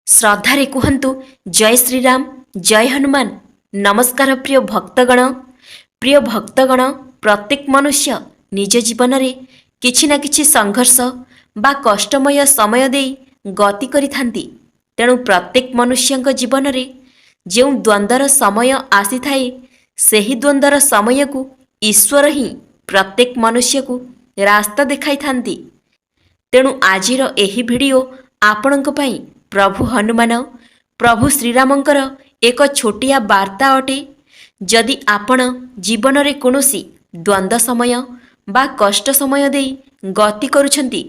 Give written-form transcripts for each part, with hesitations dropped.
श्रद्धारे कुहन्तु जय श्रीराम जय हनुमान। नमस्कार प्रिय भक्तगण प्रत्येक मनुष्य निज जीवन रे किछि ना किछि संघर्ष बा कष्टमय समय दे गति करिथांती। तेणु प्रत्येक मनुष्यंक जीवन रे जो द्वंद्वर समय आसी थाए सेही द्वंद्वर समय को ईश्वर ही प्रत्येक मनुष्य को रास्ता देखाई थांती। तेणु आजिर एही वीडियो आपणक पई प्रभु हनुमान प्रभु श्रीरामंकर एक छोटिया वार्ता अटे। जदि आपण जीवन रे कोनोसी द्वंद्व समय बा कष्ट समय दे गति करुछंती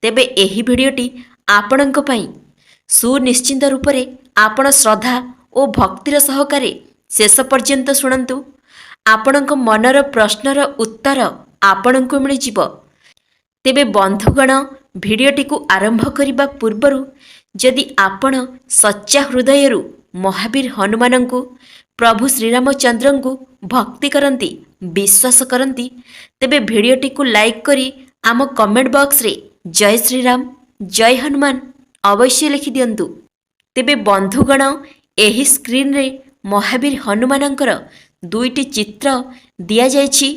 तेबे एही वीडियोटी आपणक पई सुनिश्चित रूप रे आपण श्रद्धा और भक्तिर सहकारे शेष पर्यंत शुणन्तु। आपणक मनर प्रश्नर उत्तर आपणक मिल जिवो। तेबे बंधुगण भिडियोटी को आरंभ करने पूर्वर जदि आपण सच्चा हृदय महावीर हनुमान को प्रभु श्रीरामचंद्र को भक्ति करती विश्वास करती तेबे भिडियोटी को लाइक करी आम कमेंट बॉक्स रे जय श्रीराम जय हनुमान अवश्य लिखि दियंतु। तेबे बंधुगण एही स्क्रीन रे महावीर हनुमानंकर दुईटी चित्र दिया जायछि।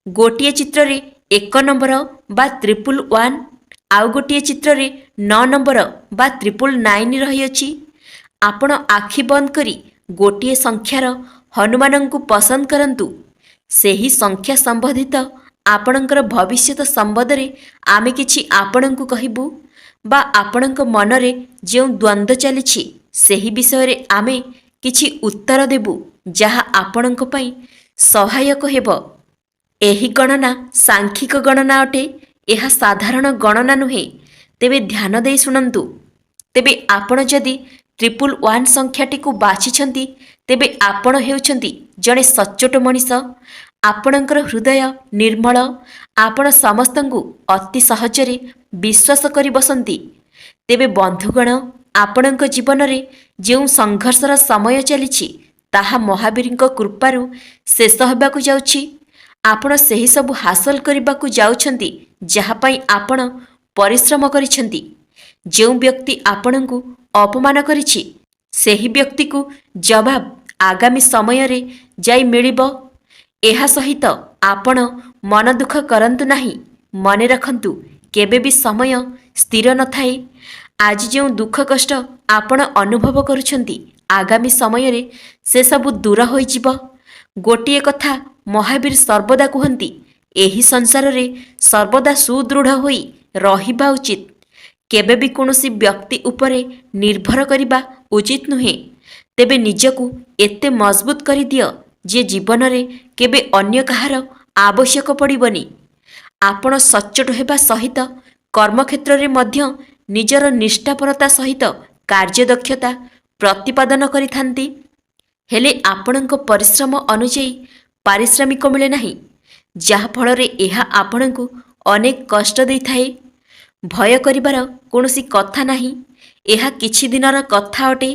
गोटिए चित्र रे 1 नंबर बा 111 आउ गोटिए चित्र रे 9 नंबर बा 999 रही अछि। आपण आखि बंद करी गोटिए संख्यार हनुमान को पसंद करंतु। सेही संख्या संबंधित आपणकर भविष्यत संबंध रे आमे किछि आपणक कहिबु बा आपणक मनरे जो द्वंद्व चलिछि सेही विषय रे आमे किछि उत्तर देबु जहा आपणक पई सहायक हेबो। एही गणना सांख्यिक गणना अटे, यह साधारण गणना नुहे। तेबे ध्यान दे शुणन्तु। तेबे आपण जदि 111 संख्याटी को बाछिछंती तेबे आपण हेउछंती जणे सच्चोट मनीष। आपणकर हृदय निर्मल, आपण समस्तंकु अति सहजरे विश्वास करि बसंती। तेबे बंधुगण आपणक जीवन रे जो संघर्षर समय चलिछि ताहा महावीरଙ୍କ कृपारु शेष हेबाकु जाउछि। आपण सही सब हासिल करबाकु जाउछंती जहा पई आपण परिश्रम करिछंती। जो व्यक्ति आपणଙ୍କୁ अपमान करिछि सेही व्यक्ति को जवाब आगामी समय रे जाई मिलिबो। एहा सहित आपण मन दुख करंतु नाही। मने रखंतु केबे भी समय स्थिर न थाए। आज जो दुख कष्ट आपण अनुभव करुछंती आगामी समय रे से सब दूर होई जिवो। गोटिए कथा महावीर सर्वदा कहती, एही संसार रे सर्वदा सुदृढ़ होई रहिबा उचित। केबे भी कोनोसी व्यक्ति उपरे निर्भर करिबा उचित नुहे। तेबे निजको एते मजबूत करि दियो जे जीवन रे केबे अन्य कहार आवश्यक पड़िबनी। आपण सच्चोट हेबा सहित कर्मक्षेत्र रे मध्य निजर निष्ठापरता सहित कार्यदक्षता प्रतिपादन करिथांती। हेले आपणक परिश्रम अनुଯାୟୀ पारिश्रमिक मिले नाही, जहा फल रे एहा आपणको अनेक कष्ट देई थाए। भय करिबार कोनोसी कथा नाही, एहा किछि दिनर कथा अटे।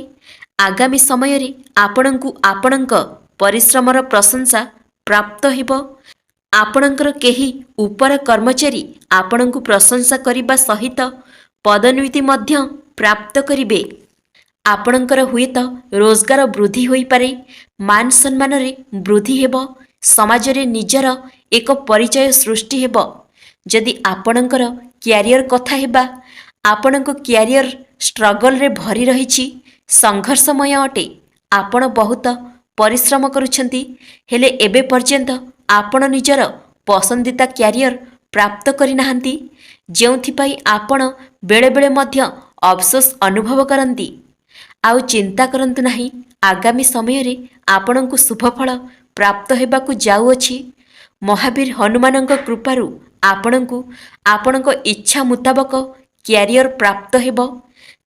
आगामी समय रे आपणको आपणक परिश्रमर प्रशंसा प्राप्त हेबो। आपणकर केही उपर कर्मचारी आपणको प्रशंसा करिबा सहित पदोन्नति मध्य प्राप्त करिबे। आपणकर हुएत रोजगार वृद्धि होई पारे, मान सम्मान रे वृद्धि हेबो, समाज रे निजर एक परिचय सृष्टि हेबो। जदि आपणकर क्यारियर कथा हेबा, आपणको क्यारियर स्ट्रगल रे भरी रहिछि, संघर्षमय अटे। आपण बहुत परिश्रम करुछंती हेले एबे पर्यंत आपण निजर पसंदीदा क्यारियर प्राप्त करि नाहंती, जेउथि पई आपण बेले बेले मध्य अफसोस अनुभव करंती। आउ चिंता करंतु नाही, आगामी समय रे आपणको शुभफल प्राप्त हेबाकु जाउअछि। महावीर हनुमानଙ୍କ कृपारु आपणको आपणको इच्छा मुताबक क्यारियर प्राप्त हेबो।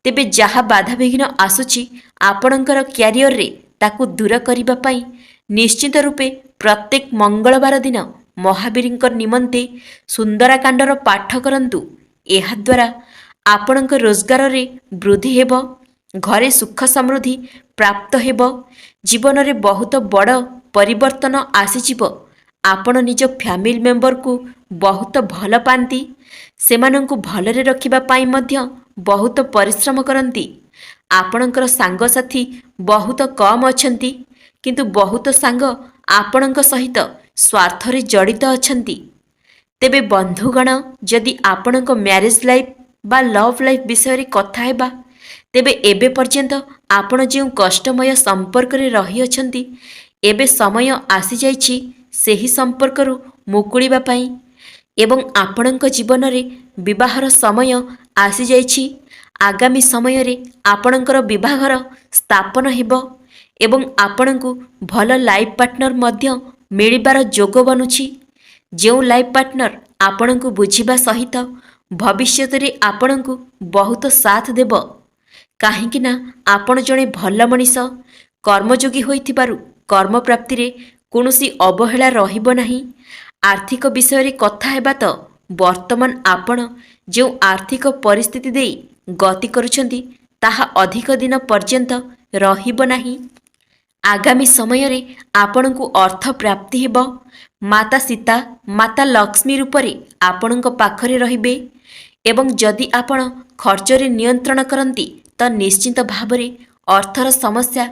तेबे जहा बाधा विघ्न आसुछि आपणकर क्यारियर रे ताकु दूर करिबा पई निश्चित रूपे प्रत्येक मंगलवार दिन महावीरଙ୍କ निमंते सुंदरकांडर पाठ करंतु। एहा द्वारा आपणक रोजगार रे वृद्धि हेबो, घरे सुख समृद्धि प्राप्त हेबो, जीवन रे बहुत बड़ परिवर्तन आसीजिवो। आपण निज फैमिली मेंबर को बहुत भल पाती, सेमानंकु भलरे रखिबा पाई मध्य बहुत परिश्रम करंती। ଆପଣଙ୍କର ସାଙ୍ଗସାଥୀ ବହୁତ କମ୍ ଅଛନ୍ତି, କିନ୍ତୁ ବହୁତ ସାଙ୍ଗ ଆପଣଙ୍କ ସହିତ ସ୍ୱାର୍ଥରେ ଜଡ଼ିତ ଅଛନ୍ତି। ତେବେ ବନ୍ଧୁଗଣ, ଯଦି ଆପଣଙ୍କ ମ୍ୟାରେଜ୍ ଲାଇଫ୍ ବା ଲଭ୍ ଲାଇଫ୍ ବିଷୟରେ କଥା ହେବା, ତେବେ ଏବେ ପର୍ଯ୍ୟନ୍ତ ଆପଣ ଯେଉଁ କଷ୍ଟମୟ ସମ୍ପର୍କରେ ରହିଅଛନ୍ତି, ଏବେ ସମୟ ଆସିଯାଇଛି ସେହି ସମ୍ପର୍କରୁ ମୁକୁଳିବା ପାଇଁ ଏବଂ ଆପଣଙ୍କ ଜୀବନରେ ବିବାହର ସମୟ ଆସିଯାଇଛି। ଆଗାମୀ ସମୟରେ ଆପଣଙ୍କର ବିବାହର ସ୍ଥାପନ ହେବ ଏବଂ ଆପଣଙ୍କୁ ଭଲ ଲାଇଫ୍ ପାର୍ଟନର ମଧ୍ୟ ମିଳିବାର ଯୋଗ ବନୁଛି। ଯେଉଁ ଲାଇଫ୍ ପାର୍ଟନର ଆପଣଙ୍କୁ ବୁଝିବା ସହିତ ଭବିଷ୍ୟତରେ ଆପଣଙ୍କୁ ବହୁତ ସାଥ ଦେବ। କାହିଁକି ନା ଆପଣ ଜଣେ ଭଲ ମଣିଷ, କର୍ମଯୋଗୀ ହୋଇଥିବାରୁ କର୍ମପ୍ରାପ୍ତିରେ କୌଣସି ଅବହେଳା ରହିବ ନାହିଁ। ଆର୍ଥିକ ବିଷୟରେ କଥା ହେବା ତ ବର୍ତ୍ତମାନ ଆପଣ ଯେଉଁ ଆର୍ଥିକ ପରିସ୍ଥିତି ଦେଇ ଗତି କରୁଛନ୍ତି, ତାହା ଅଧିକ ଦିନ ପର୍ଯ୍ୟନ୍ତ ରହିବ ନାହିଁ। ଆଗାମୀ ସମୟରେ ଆପଣଙ୍କୁ ଅର୍ଥ ପ୍ରାପ୍ତି ହେବ। ମାତା ସୀତା, ମାତା ଲକ୍ଷ୍ମୀ ରୂପରେ ଆପଣଙ୍କ ପାଖରେ ରହିବେ ଏବଂ ଯଦି ଆପଣ ଖର୍ଚ୍ଚରେ ନିୟନ୍ତ୍ରଣ କରନ୍ତି, ତ ନିଶ୍ଚିତ ଭାବରେ ଅର୍ଥର ସମସ୍ୟା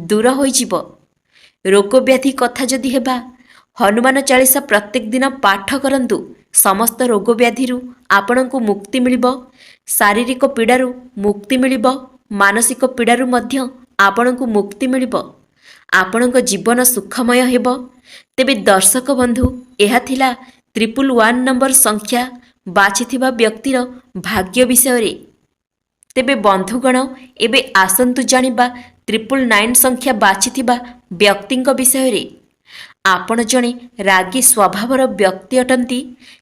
ଦୂର ହୋଇଯିବ। ରୋଗବ୍ୟାଧି କଥା ଯଦି ହେବା, ହନୁମାନ ଚାଳିଶା ପ୍ରତ୍ୟେକ ଦିନ ପାଠ କରନ୍ତୁ। ସମସ୍ତ ରୋଗବ୍ୟାଧିରୁ ଆପଣଙ୍କୁ ମୁକ୍ତି ମିଳିବ। ଶାରୀରିକ ପୀଡ଼ାରୁ ମୁକ୍ତି ମିଳିବ, ମାନସିକ ପୀଡ଼ାରୁ ମଧ୍ୟ ଆପଣଙ୍କୁ ମୁକ୍ତି ମିଳିବ। ଆପଣଙ୍କ ଜୀବନ ସୁଖମୟ ହେବ। ତେବେ ଦର୍ଶକ ବନ୍ଧୁ, ଏହା ଥିଲା 111 ନମ୍ବର ସଂଖ୍ୟା ବାଛିଥିବା ବ୍ୟକ୍ତିର ଭାଗ୍ୟ ବିଷୟରେ। ତେବେ ବନ୍ଧୁଗଣ, ଏବେ ଆସନ୍ତୁ ଜାଣିବା 999 ସଂଖ୍ୟା ବାଛିଥିବା ବ୍ୟକ୍ତିଙ୍କ ବିଷୟରେ। ଆପଣ ଜଣେ ରାଗୀ ସ୍ୱଭାବର ବ୍ୟକ୍ତି ଅଟନ୍ତି,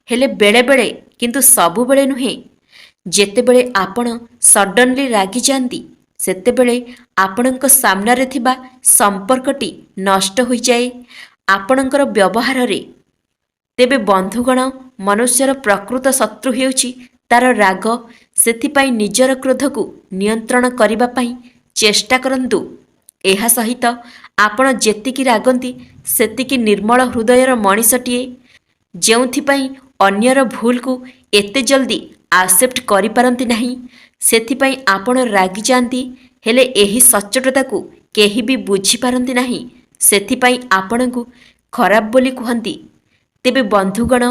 ହେଲେ ବେଳେବେଳେ, କିନ୍ତୁ ସବୁବେଳେ ନୁହେଁ। ଯେତେବେଳେ ଆପଣ ସଡନ୍ଲି ରାଗିଯାଆନ୍ତି, ସେତେବେଳେ ଆପଣଙ୍କ ସାମ୍ନାରେ ଥିବା ସମ୍ପର୍କଟି ନଷ୍ଟ ହୋଇଯାଏ ଆପଣଙ୍କର ବ୍ୟବହାରରେ। ତେବେ ବନ୍ଧୁଗଣ, ମନୁଷ୍ୟର ପ୍ରକୃତ ଶତ୍ରୁ ହେଉଛି ତାର ରାଗ। ସେଥିପାଇଁ ନିଜର କ୍ରୋଧକୁ ନିୟନ୍ତ୍ରଣ କରିବା ପାଇଁ ଚେଷ୍ଟା କରନ୍ତୁ। ଏହା ସହିତ ଆପଣ ଯେତିକି ରାଗନ୍ତି, ସେତିକି ନିର୍ମଳ ହୃଦୟର ମଣିଷଟିଏ, ଯେଉଁଥିପାଇଁ ଅନ୍ୟର ଭୁଲକୁ ଏତେ ଜଲ୍ଦି ଆକ୍ସେପ୍ଟ କରିପାରନ୍ତି ନାହିଁ। ସେଥିପାଇଁ ଆପଣ ରାଗିଯାଆନ୍ତି, ହେଲେ ଏହି ସଚ୍ଚୋଟତାକୁ କେହି ବି ବୁଝିପାରନ୍ତି ନାହିଁ। ସେଥିପାଇଁ ଆପଣଙ୍କୁ ଖରାପ ବୋଲି କୁହନ୍ତି। ତେବେ ବନ୍ଧୁଗଣ,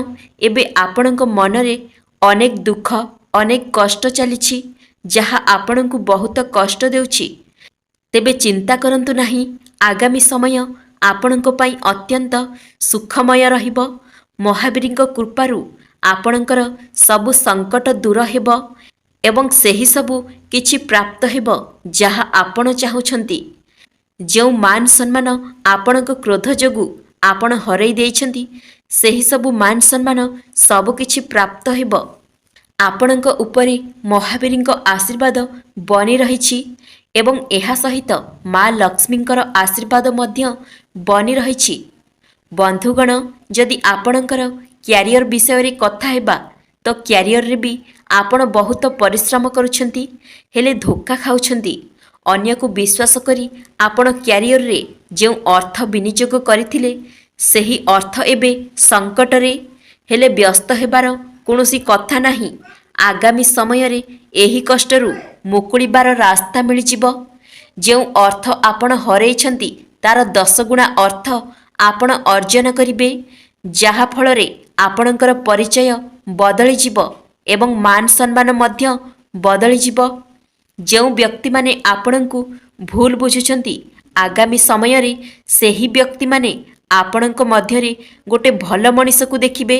ଏବେ ଆପଣଙ୍କ ମନରେ ଅନେକ ଦୁଃଖ, ଅନେକ କଷ୍ଟ ଚାଲିଛି, ଯାହା ଆପଣଙ୍କୁ ବହୁତ କଷ୍ଟ ଦେଉଛି। ତେବେ ଚିନ୍ତା କରନ୍ତୁ ନାହିଁ। ଆଗାମୀ ସମୟ ଆପଣଙ୍କ ପାଇଁ ଅତ୍ୟନ୍ତ ସୁଖମୟ ରହିବ। ମହାବୀରଙ୍କ କୃପାରୁ ଆପଣଙ୍କର ସବୁ ସଙ୍କଟ ଦୂର ହେବ ଏବଂ ସେହି ସବୁ କିଛି ପ୍ରାପ୍ତ ହେବ ଯାହା ଆପଣ ଚାହୁଁଛନ୍ତି। ଯେଉଁ ମାନ ସମ୍ମାନ ଆପଣଙ୍କ କ୍ରୋଧ ଯୋଗୁଁ ଆପଣ ହରାଇ ଦେଇଛନ୍ତି, ସେହି ସବୁ ମାନ ସମ୍ମାନ ସବୁକିଛି ପ୍ରାପ୍ତ ହେବ। ଆପଣଙ୍କ ଉପରେ ମହାବୀରଙ୍କ ଆଶୀର୍ବାଦ ବନି ରହିଛି ଏବଂ ଏହା ସହିତ ମା ଲକ୍ଷ୍ମୀଙ୍କର ଆଶୀର୍ବାଦ ମଧ୍ୟ ବନି ରହିଛି। ବନ୍ଧୁଗଣ, ଯଦି ଆପଣଙ୍କର କ୍ୟାରିୟର ବିଷୟରେ କଥା ହେବା, ତ କ୍ୟାରିୟରରେ ବି ଆପଣ ବହୁତ ପରିଶ୍ରମ କରୁଛନ୍ତି, ହେଲେ ଧୋକା ଖାଉଛନ୍ତି। ଅନ୍ୟକୁ ବିଶ୍ୱାସ କରି ଆପଣ କ୍ୟାରିୟରରେ ଯେଉଁ ଅର୍ଥ ବିନିଯୋଗ କରିଥିଲେ, ସେହି ଅର୍ଥ ଏବେ ସଙ୍କଟରେ। ହେଲେ ବ୍ୟସ୍ତ ହେବାର କୌଣସି କଥା ନାହିଁ। ଆଗାମୀ ସମୟରେ ଏହି କଷ୍ଟରୁ ମୁକୁଳିବାର ରାସ୍ତା ମିଳିଯିବ। ଯେଉଁ ଅର୍ଥ ଆପଣ ହରାଇଛନ୍ତି, ତାର 10 ଗୁଣା ଅର୍ଥ ଆପଣ ଅର୍ଜନ କରିବେ, ଯାହାଫଳରେ ଆପଣଙ୍କର ପରିଚୟ ବଦଳିଯିବ ଏବଂ ମାନ ସମ୍ମାନ ମଧ୍ୟ ବଦଳିଯିବ। ଯେଉଁ ବ୍ୟକ୍ତିମାନେ ଆପଣଙ୍କୁ ଭୁଲ ବୁଝୁଛନ୍ତି, ଆଗାମୀ ସମୟରେ ସେହି ବ୍ୟକ୍ତିମାନେ ଆପଣଙ୍କ ମଧ୍ୟରେ ଗୋଟେ ଭଲ ମଣିଷକୁ ଦେଖିବେ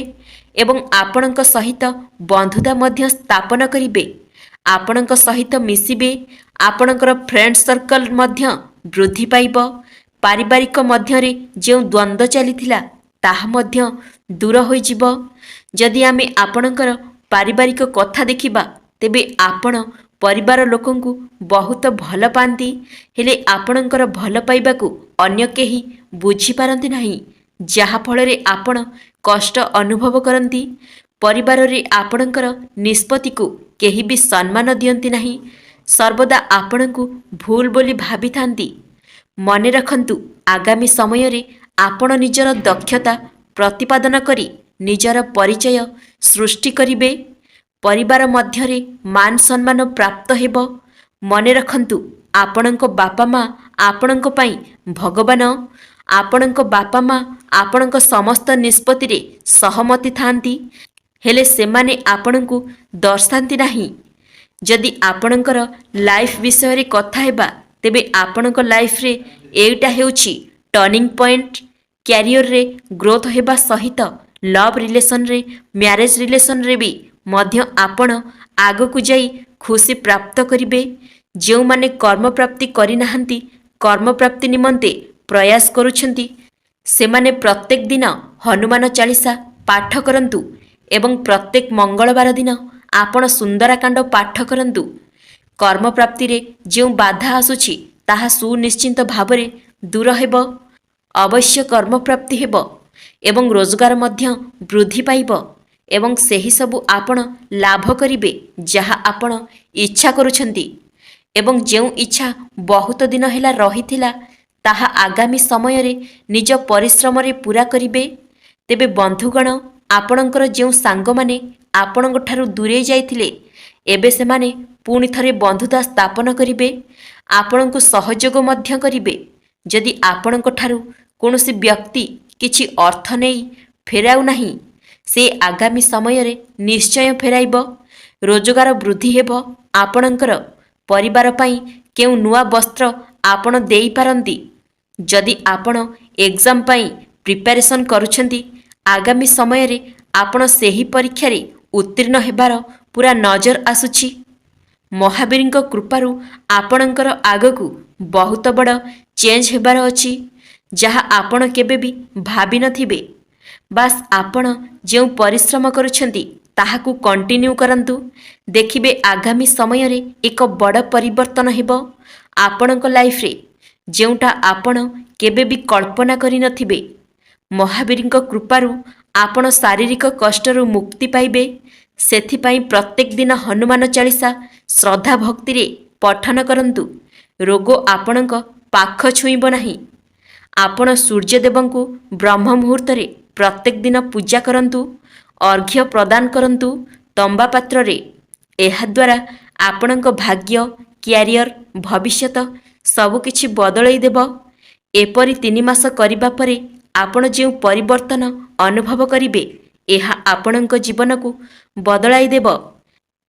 ଏବଂ ଆପଣଙ୍କ ସହିତ ବନ୍ଧୁତା ମଧ୍ୟ ସ୍ଥାପନ କରିବେ। ଆପଣଙ୍କ ସହିତ ମିଶିବେ। ଆପଣଙ୍କର ଫ୍ରେଣ୍ଡ ସର୍କଲ ମଧ୍ୟ ବୃଦ୍ଧି ପାଇବ। ପାରିବାରିକ ମଧ୍ୟରେ ଯେଉଁ ଦ୍ୱନ୍ଦ୍ୱ ଚାଲିଥିଲା, ତାହା ମଧ୍ୟ ଦୂର ହୋଇଯିବ। ଯଦି ଆମେ ଆପଣଙ୍କର ପାରିବାରିକ କଥା ଦେଖିବା, ତେବେ ଆପଣ ପରିବାର ଲୋକଙ୍କୁ ବହୁତ ଭଲ ପାଆନ୍ତି, ହେଲେ ଆପଣଙ୍କର ଭଲ ପାଇବାକୁ ଅନ୍ୟ କେହି ବୁଝିପାରନ୍ତି ନାହିଁ, ଯାହାଫଳରେ ଆପଣ କଷ୍ଟ ଅନୁଭବ କରନ୍ତି। ପରିବାରରେ ଆପଣଙ୍କର ନିଷ୍ପତ୍ତିକୁ କେହି ବି ସମ୍ମାନ ଦିଅନ୍ତି ନାହିଁ, ସର୍ବଦା ଆପଣଙ୍କୁ ଭୁଲ ବୋଲି ଭାବିଥାନ୍ତି। ମନେ ରଖନ୍ତୁ, ଆଗାମୀ ସମୟରେ ଆପଣ ନିଜର ଦକ୍ଷତା ପ୍ରତିପାଦନ କରି ନିଜର ପରିଚୟ ସୃଷ୍ଟି କରିବେ। ପରିବାର ମଧ୍ୟରେ ମାନ ସମ୍ମାନ ପ୍ରାପ୍ତ ହେବ। ମନେ ରଖନ୍ତୁ, ଆପଣଙ୍କ ବାପା ମା ଆପଣଙ୍କ ପାଇଁ ଭଗବାନ। ଆପଣଙ୍କ ବାପା ମା ଆପଣଙ୍କ ସମସ୍ତ ନିଷ୍ପତ୍ତିରେ ସହମତି ଥାନ୍ତି, ହେଲେ ସେମାନେ ଆପଣଙ୍କୁ ଦର୍ଶାନ୍ତି ନାହିଁ। ଯଦି ଆପଣଙ୍କର ଲାଇଫ୍ ବିଷୟରେ କଥା ହେବା, ତେବେ ଆପଣଙ୍କ ଲାଇଫ୍ରେ ଏଇଟା ହେଉଛି ଟର୍ଣ୍ଣିଂ ପଏଣ୍ଟ। କ୍ୟାରିୟରରେ ଗ୍ରୋଥ୍ ହେବା ସହିତ ଲଭ୍ ରିଲେସନରେ, ମ୍ୟାରେଜ୍ ରିଲେସନରେ ବି ମଧ୍ୟ ଆପଣ ଆଗକୁ ଯାଇ ଖୁସି ପ୍ରାପ୍ତ କରିବେ। ଯେଉଁମାନେ କର୍ମପ୍ରାପ୍ତି କରିନାହାନ୍ତି, କର୍ମପ୍ରାପ୍ତି ନିମନ୍ତେ ପ୍ରୟାସ କରୁଛନ୍ତି, ସେମାନେ ପ୍ରତ୍ୟେକ ଦିନ ହନୁମାନ ଚାଳିଶା ପାଠ କରନ୍ତୁ ଏବଂ ପ୍ରତ୍ୟେକ ମଙ୍ଗଳବାର ଦିନ ଆପଣ ସୁନ୍ଦରାକାଣ୍ଡ ପାଠ କରନ୍ତୁ। କର୍ମପ୍ରାପ୍ତିରେ ଯେଉଁ ବାଧା ଆସୁଛି ତାହା ସୁନିଶ୍ଚିନ୍ତ ଭାବରେ ଦୂର ହେବ। ଅବଶ୍ୟ କର୍ମପ୍ରାପ୍ତି ହେବ ଏବଂ ରୋଜଗାର ମଧ୍ୟ ବୃଦ୍ଧି ପାଇବ ଏବଂ ସେହି ସବୁ ଆପଣ ଲାଭ କରିବେ ଯାହା ଆପଣ ଇଚ୍ଛା କରୁଛନ୍ତି ଏବଂ ଯେଉଁ ଇଚ୍ଛା ବହୁତ ଦିନ ହେଲା ରହିଥିଲା ତାହା ଆଗାମୀ ସମୟରେ ନିଜ ପରିଶ୍ରମରେ ପୂରା କରିବେ। ତେବେ ବନ୍ଧୁଗଣ, ଆପଣଙ୍କର ଯେଉଁ ସାଙ୍ଗମାନେ ଆପଣଙ୍କଠାରୁ ଦୂରେଇ ଯାଇଥିଲେ, ଏବେ ସେମାନେ ପୁଣି ଥରେ ବନ୍ଧୁତା ସ୍ଥାପନ କରିବେ, ଆପଣଙ୍କୁ ସହଯୋଗ ମଧ୍ୟ କରିବେ। ଯଦି ଆପଣଙ୍କଠାରୁ କୌଣସି ବ୍ୟକ୍ତି କିଛି ଅର୍ଥ ନେଇ ଫେରାଉ ନାହିଁ, ସେ ଆଗାମୀ ସମୟରେ ନିଶ୍ଚୟ ଫେରାଇବ। ରୋଜଗାର ବୃଦ୍ଧି ହେବ। ଆପଣଙ୍କର ପରିବାର ପାଇଁ କେଉଁ ନୂଆ ବସ୍ତ୍ର ଆପଣ ଦେଇପାରନ୍ତି। ଯଦି ଆପଣ ଏକ୍ଜାମ୍ ପାଇଁ ପ୍ରିପାରେସନ୍ କରୁଛନ୍ତି, ଆଗାମୀ ସମୟରେ ଆପଣ ସେହି ପରୀକ୍ଷାରେ ଉତ୍ତୀର୍ଣ୍ଣ ହେବାର ପୁରା ନଜର ଆସୁଛି। ମହାବୀରଙ୍କ କୃପାରୁ ଆପଣଙ୍କର ଆଗକୁ ବହୁତ ବଡ଼ ଚେଞ୍ଜ ହେବାର ଅଛି, ଯାହା ଆପଣ କେବେ ବି ଭାବିନଥିବେ। ବାସ୍ ଆପଣ ଯେଉଁ ପରିଶ୍ରମ କରୁଛନ୍ତି ତାହାକୁ କଣ୍ଟିନ୍ୟୁ କରନ୍ତୁ। ଦେଖିବେ ଆଗାମୀ ସମୟରେ ଏକ ବଡ଼ ପରିବର୍ତ୍ତନ ହେବ ଆପଣଙ୍କ ଲାଇଫ୍ରେ, ଯେଉଁଟା ଆପଣ କେବେ ବି କଳ୍ପନା କରିନଥିବେ। ମହାବୀରଙ୍କ କୃପାରୁ ଆପଣ ଶାରୀରିକ କଷ୍ଟରୁ ମୁକ୍ତି ପାଇବେ। ସେଥିପାଇଁ ପ୍ରତ୍ୟେକ ଦିନ ହନୁମାନ ଚାଳିଶା ଶ୍ରଦ୍ଧା ଭକ୍ତିରେ ପଠନ କରନ୍ତୁ। ରୋଗ ଆପଣଙ୍କ ପାଖ ଛୁଇଁବ ନାହିଁ। ଆପଣ ସୂର୍ଯ୍ୟଦେବଙ୍କୁ ବ୍ରହ୍ମ ମୁହୂର୍ତ୍ତରେ ପ୍ରତ୍ୟେକ ଦିନ ପୂଜା କରନ୍ତୁ। ଅର୍ଘ୍ୟ ପ୍ରଦାନ କରନ୍ତୁ ତମ୍ବା ପାତ୍ରରେ। ଏହାଦ୍ୱାରା ଆପଣଙ୍କ ଭାଗ୍ୟ, କ୍ୟାରିୟର, ଭବିଷ୍ୟତ ସବୁକିଛି ବଦଳାଇ ଦେବ। ଏପରି 3 ମାସ କରିବା ପରେ ଆପଣ ଯେଉଁ ପରିବର୍ତ୍ତନ ଅନୁଭବ କରିବେ, ଏହା ଆପଣଙ୍କ ଜୀବନକୁ ବଦଳାଇ ଦେବ।